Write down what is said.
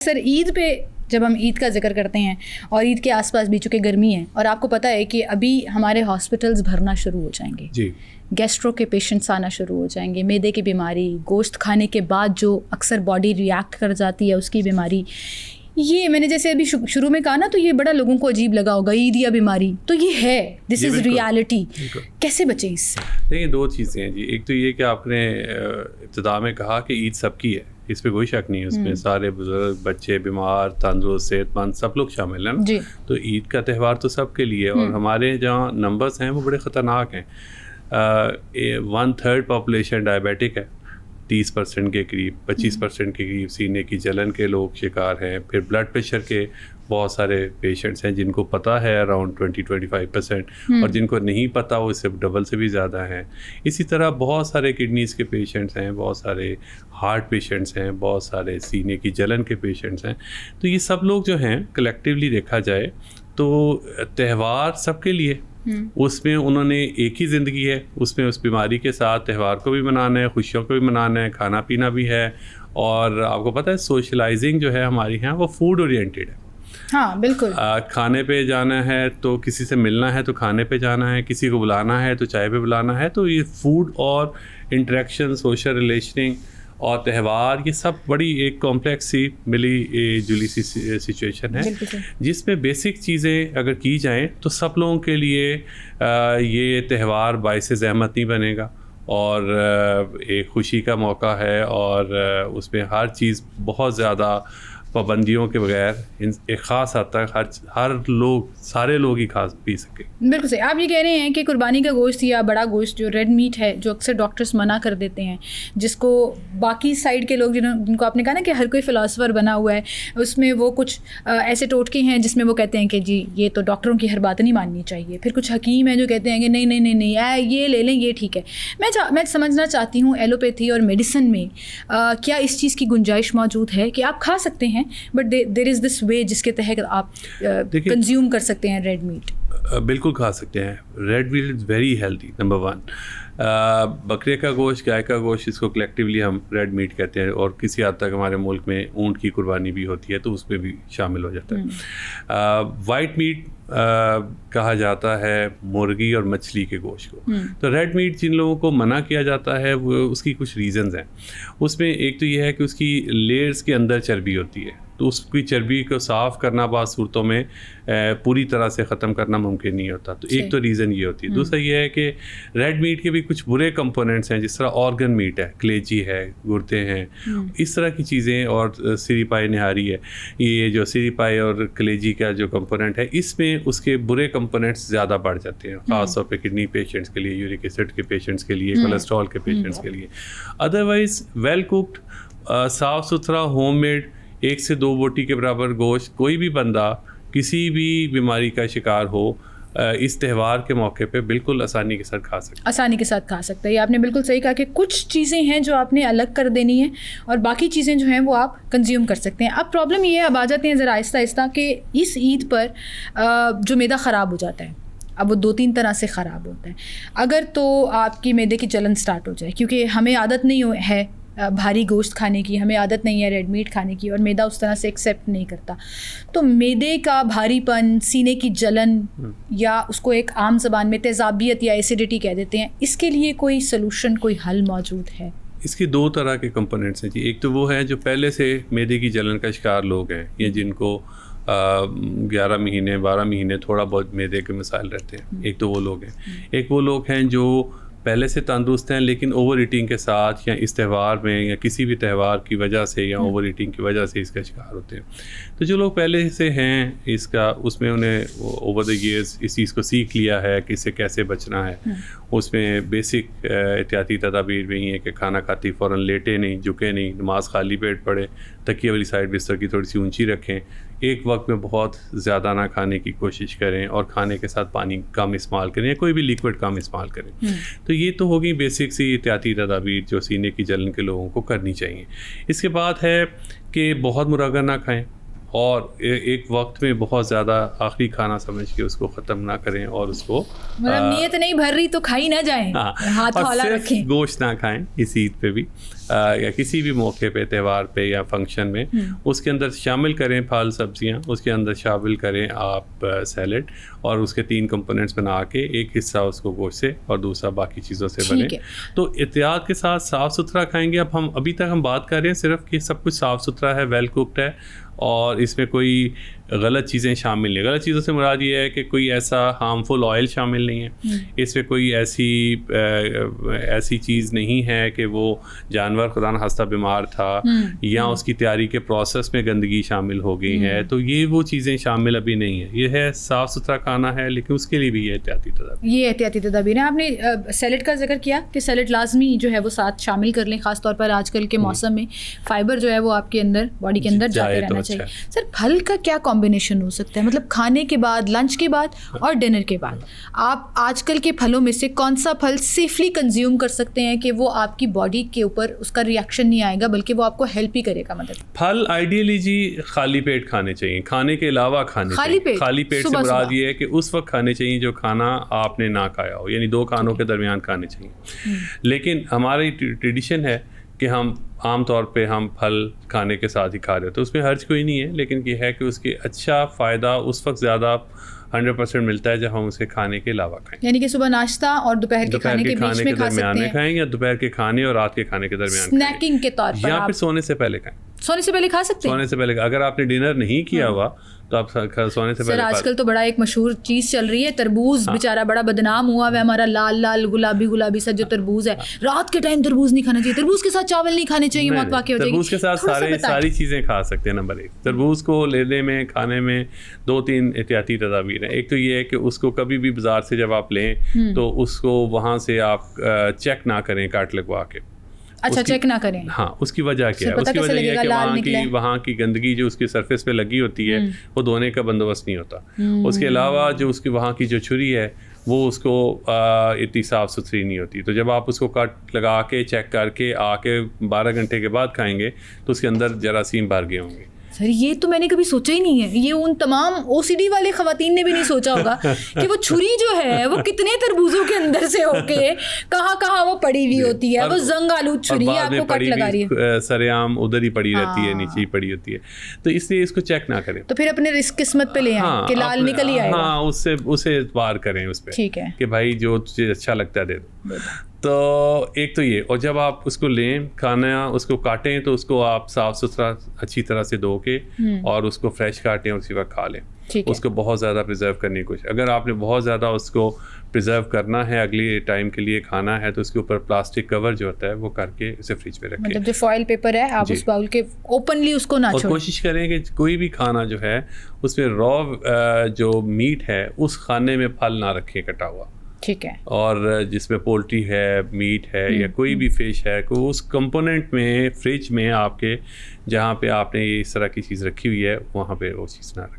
Sir Eid पे जब हम ईद का जिक्र करते हैं और ईद के आसपास भी चूँकि गर्मी है और आपको पता है कि अभी हमारे हॉस्पिटल्स भरना शुरू हो जाएंगे जी, गैस्ट्रो के पेशेंट्स आना शुरू हो जाएंगे, मैदे की बीमारी, गोश्त खाने के बाद जो अक्सर बॉडी रिएक्ट कर जाती है उसकी बीमारी। ये मैंने जैसे अभी शुरू में कहा ना, तो ये बड़ा लोगों को अजीब लगा होगा, ईद या बीमारी, तो ये है, दिस इज़ रियलिटी। कैसे बचें इससे? देखिए दो चीज़ें हैं जी। एक तो ये कि आपने इब्तिदा में कहा कि ईद सबकी है, इस पे कोई शक नहीं है, उसमें सारे बुजुर्ग, बच्चे, बीमार, तंदुरुस्त, सेहतमंद सब लोग शामिल हैं ना। तो ईद का त्यौहार तो सबके लिए है। और हमारे जहाँ नंबर्स हैं वो बड़े ख़तरनाक हैं। 1/3 पॉपुलेशन डायबिटिक है, 30% के करीब, 25% के करीब सीने की जलन के लोग शिकार हैं। फिर ब्लड प्रेशर के बहुत सारे पेशेंट्स हैं जिनको पता है अराउंड 20-25%, और जिनको नहीं पता वो इससे डबल से भी ज़्यादा हैं। इसी तरह बहुत सारे किडनीज़ के पेशेंट्स हैं, बहुत सारे हार्ट पेशेंट्स हैं, बहुत सारे सीने की जलन के पेशेंट्स हैं। तो ये सब लोग जो हैं कलेक्टिवली देखा जाए तो त्यौहार सबके लिए, उसमें उन्होंने एक ही ज़िंदगी है, उसमें उस बीमारी के साथ त्यौहार को भी मनाना है, खुशियों को भी मनाना है, खाना पीना भी है। और आपको पता है सोशलाइजिंग जो है हमारी यहाँ वो फूड ओरिएंटेड है। हाँ बिल्कुल। खाने पे जाना है तो किसी से मिलना है तो खाने पे जाना है, किसी को बुलाना है तो चाय पे बुलाना है। तो ये फूड और इंटरेक्शन, सोशल रिलेशनिंग और त्यौहार, ये सब बड़ी एक कॉम्प्लेक्स सी मिली जुली सी सिचुएशन है, जिसमें बेसिक चीज़ें अगर की जाएं तो सब लोगों के लिए ये त्यौहार बाइसे ज़हमत नहीं बनेगा और एक खुशी का मौका है। और उसमें हर चीज़ बहुत ज़्यादा पाबंदियों के बगैर एक ख़ास हद तक हर लोग, सारे लोग ही खा पी सके। बिल्कुल सही। आप ये कह रहे हैं कि कुर्बानी का गोश्त या बड़ा गोश्त जो रेड मीट है, जो अक्सर डॉक्टर्स मना कर देते हैं, जिसको बाकी साइड के लोग जिनको आपने कहा ना कि हर कोई फ़िलासफ़र बना हुआ है, उसमें वो कुछ ऐसे टोटके हैं जिसमें वो कहते हैं कि जी ये तो डॉक्टरों की हर बात नहीं माननी चाहिए। फिर कुछ हकीम हैं जो कहते हैं कि नहीं नहीं नहीं नहीं ये ले लें, ये ठीक है। मैं समझना चाहती हूँ एलोपैथी और मेडिसिन में क्या इस चीज़ की गुंजाइश मौजूद है कि आप खा सकते हैं but there is this way जिसके तहत आप कंज्यूम कर सकते हैं रेड मीट? बिल्कुल खा सकते हैं। Red meat is very healthy, number 1। बकरे का गोश्त, गाय का गोश्त, इसको कलेक्टिवली हम रेड मीट कहते हैं। और किसी हद तक हमारे मुल्क में ऊँट की कुर्बानी भी होती है तो उसमें भी शामिल हो जाता है। वाइट मीट कहा जाता है मुर्गी और मछली के गोश्त को। तो रेड मीट जिन लोगों को मना किया जाता है वो उसकी कुछ रीज़न्स हैं। उसमें एक तो ये है कि उसकी लेयर्स के अंदर चर्बी होती है, तो उसकी चर्बी को साफ़ करना बाद सूरतों में पूरी तरह से ख़त्म करना मुमकिन नहीं होता। तो एक तो रीज़न ये होती है। दूसरा ये है कि रेड मीट के भी कुछ बुरे कंपोनेंट्स हैं, जिस तरह ऑर्गन मीट है, कलेजी है, गुर्दे हैं, इस तरह की चीज़ें। और सिरीपाई निहारी है, ये जो सिरीपाई और कलेजी का जो कंपोनेंट है, इसमें उसके बुरे कंपोनेंट्स ज़्यादा बढ़ जाते हैं, ख़ास तौर पे किडनी पेशेंट्स के लिए, यूरिक एसिड के पेशेंट्स के लिए, कोलेस्ट्रॉल के पेशेंट्स के लिए। अदरवाइज़ वेल कुक्ड, साफ़ सुथरा, होममेड, 1 से 2 बोटी के बराबर गोश्त कोई भी बंदा किसी भी बीमारी का शिकार हो इस त्यौहार के मौके पे बिल्कुल आसानी के साथ खा सकता है। ये आपने बिल्कुल सही कहा कि कुछ चीज़ें हैं जो आपने अलग कर देनी है और बाकी चीज़ें जो हैं वो आप कंज्यूम कर सकते हैं। अब प्रॉब्लम ये है, अब आ जाते हैं ज़रा आहिस्ता आहिस्ता, कि इस ईद पर जो मैदा ख़राब हो जाता है, अब वो 2-3 तरह से ख़राब होता है। अगर तो आपकी मैदे की जलन स्टार्ट हो जाए, क्योंकि हमें आदत नहीं है भारी गोश्त खाने की, हमें आदत नहीं है रेड मीट खाने की, और मैदा उस तरह से एक्सेप्ट नहीं करता, तो मैदे का भारीपन, सीने की जलन, या उसको एक आम ज़बान में तेज़ाबियत या एसिडिटी कह देते हैं, इसके लिए कोई सलूशन, कोई हल मौजूद है? इसके 2 तरह के कंपोनेंट्स हैं जी। एक तो वो है जो पहले से मैदे की जलन का शिकार लोग हैं, या जिनको 11 महीने 12 महीने थोड़ा बहुत मैदे के मसाइल रहते हैं, एक तो वो लोग हैं। एक वो लोग हैं जो पहले से तंदुरुस्त हैं लेकिन ओवर ईटिंग के साथ या इस त्यौहार में या किसी भी त्यौहार की वजह से या ओवर ईटिंग की वजह से इसका शिकार होते हैं। तो जो लोग पहले से हैं इसका, उसमें उन्हें ओवर द ईयर्स इस चीज़ को सीख लिया है कि इससे कैसे बचना है। उसमें बेसिक एहतियाती तदाबीर में ही है कि खाना खाती फ़ौरन लेटे नहीं, झुके नहीं, नमाज खाली पेट पढ़े, तकिए वाली साइड बिस्तर की थोड़ी सी ऊंची रखें, एक वक्त में बहुत ज़्यादा ना खाने की कोशिश करें, और खाने के साथ पानी कम इस्तेमाल करें या कोई भी लिक्विड कम इस्तेमाल करें। तो ये तो होगी बेसिक सी एहतियाती तदाबीर जो सीने की जलन के लोगों को करनी चाहिए। इसके बाद है कि बहुत मुरागा ना खाएं, और एक वक्त में बहुत ज़्यादा आखिरी खाना समझ के उसको ख़त्म ना करें और उसको मतलब नीयत नहीं भर रही तो खाई ना जाए, हाथ हौला रखें। गोश्त ना खाएं इस ईद पे भी या किसी भी मौके पे, त्यौहार पे या फंक्शन में। उसके अंदर शामिल करें फल सब्जियां, उसके अंदर शामिल करें आप सैलड, और उसके 3 कंपोनेंट्स बना के एक हिस्सा उसको गोश्त से और दूसरा बाकी चीज़ों से बने। तो एहतियात के साथ साफ़ सुथरा खाएंगे। अब हम अभी तक हम बात कर रहे हैं सिर्फ कि सब कुछ साफ़ सुथरा है, वेल कुक्ड है और इसमें कोई गलत चीज़ें शामिल नहीं। गलत चीज़ों से मुराद ये है कि कोई ऐसा हार्मफुल ऑयल शामिल नहीं है, इसमें कोई ऐसी चीज़ नहीं है कि वो जानवर खुदा न खास्ता बीमार था या उसकी तैयारी के प्रोसेस में गंदगी शामिल हो गई है। तो ये वो चीज़ें शामिल अभी नहीं है। ये है साफ़ सुथरा खाना है, लेकिन उसके लिए भी ये एहतियाती तदाबीर है। आपने सैलड का जिक्र किया कि सैलड लाजमी जो है वो साथ शामिल कर लें, ख़ासतौर पर आजकल के मौसम में फ़ाइबर जो है वो आपके अंदर, बॉडी के अंदर जाते रहना चाहिए। सर, फल का क्या कॉम्बिनेशन हो सकता है, मतलब खाने के बाद, लंच के बाद और डिनर के बाद आप आजकल के फलों में से कौन सा फल सेफली कंज्यूम कर सकते हैं कि वो आपकी बॉडी के ऊपर उसका रिएक्शन नहीं आएगा बल्कि वो आपको हेल्प ही करेगा? मतलब फल आइडियली जी खाली पेट खाने चाहिए, खाने के अलावा खाने खाली पेट से मुराद ये है कि उस वक्त खाने चाहिए जो खाना आपने ना खाया हो, यानी 2 खानों के दरमियान खाने चाहिए। लेकिन हमारी ट्रेडिशन है कि हम आम तौर पे हम फल खाने के साथ ही खा रहे हो, तो उसमें हर्ज कोई नहीं है। लेकिन ये है कि उसकी अच्छा फ़ायदा उस वक्त ज़्यादा 100% मिलता है जब हम उसे खाने के अलावा खाएं, यानी कि सुबह नाश्ता और दोपहर के खाने के बीच में खा सकते हैं, खाएं या दोपहर के खाने और रात के खाने के दरमियान स्नैकिंग के तौर पर, या फिर सोने से पहले खाएं। सोने से पहले खा सकते हैं? सोने से पहले, अगर आपने डिनर नहीं किया हुआ तो आप सोने से पहले। सर, आजकल तो बड़ा एक मशहूर चीज़ चल रही है, तरबूज। बेचारा बड़ा बदनाम हुआ है हमारा, लाल लाल गुलाबी सा जो तरबूज है। रात के टाइम तरबूज नहीं खाना चाहिए, तरबूज के साथ चावल नहीं खाने चाहिए, मौत वाक़ई हो जाएगी। तरबूज के साथ सारी चीज़ें खा सकते हैं। नंबर 1, तरबूज को लेने में, खाने में 2-3 एहतियाती तदाबीर हैं। एक तो ये है कि उसको कभी भी बाजार से जब आप लें तो उसको वहाँ से आप चेक ना करें काट लगवा के। अच्छा, चेक ना करें। हाँ, उसकी वजह क्या है? उसकी वजह ये है कि वहाँ की गंदगी जो उसकी सरफेस पे लगी होती है वो धोने का बंदोबस्त नहीं होता। उसके अलावा जो उसकी वहाँ की जो छुरी है वो उसको इतनी साफ़ सुथरी नहीं होती। तो जब आप उसको कट लगा के चेक करके आके 12 घंटे के बाद खाएंगे तो उसके अंदर जरासीम भर गए होंगे। सर, ये तो मैंने कभी सोचा ही नहीं है। ये उन तमाम OCD वाले खवातीन ने भी नहीं सोचा होगा कि वो छुरी जो है वो कितने तरबूजों के अंदर से होके कहाँ वो पड़ी हुई होती है। वो जंग आलू छुरी है, आपको कट लगा रही है, सरेआम उधर ही पड़ी रहती है, नीचे ही पड़ी होती है। तो इसलिए इसको चेक ना करें। तो फिर अपने रिस्क किस्मत पे ले आए कि लाल निकल ही आएगा। हाँ, उसे वार करें उस पर, ठीक है, कि भाई जो तुझे अच्छा लगता है दे दो। तो एक तो ये, और जब आप उसको लें खाना, उसको काटें तो उसको आप साफ़ सुथरा अच्छी तरह से धो के और उसको फ्रेश काटें और उसी वक्त खा लें। उसको बहुत ज़्यादा प्रिजर्व करने की कोशिश। अगर आपने बहुत ज़्यादा उसको प्रिजर्व करना है, अगले टाइम के लिए खाना है, तो उसके ऊपर प्लास्टिक कवर जो होता है वो करके उसे फ्रिज में रखें। मतलब जो फॉइल पेपर है आप उस बाउल के ओपनली उसको ना छोड़ें। और कोशिश करें कि कोई भी खाना जो है उसमें रॉ जो मीट है उस खाने में फल ना रखें कटा हुआ। ठीक है। और जिसमें पोल्ट्री है, मीट है या कोई भी फिश है, को उस कंपोनेंट में फ्रिज में आपके जहाँ पे आपने इस तरह की चीज़ रखी हुई है वहाँ पे वो चीज़ ना रखें।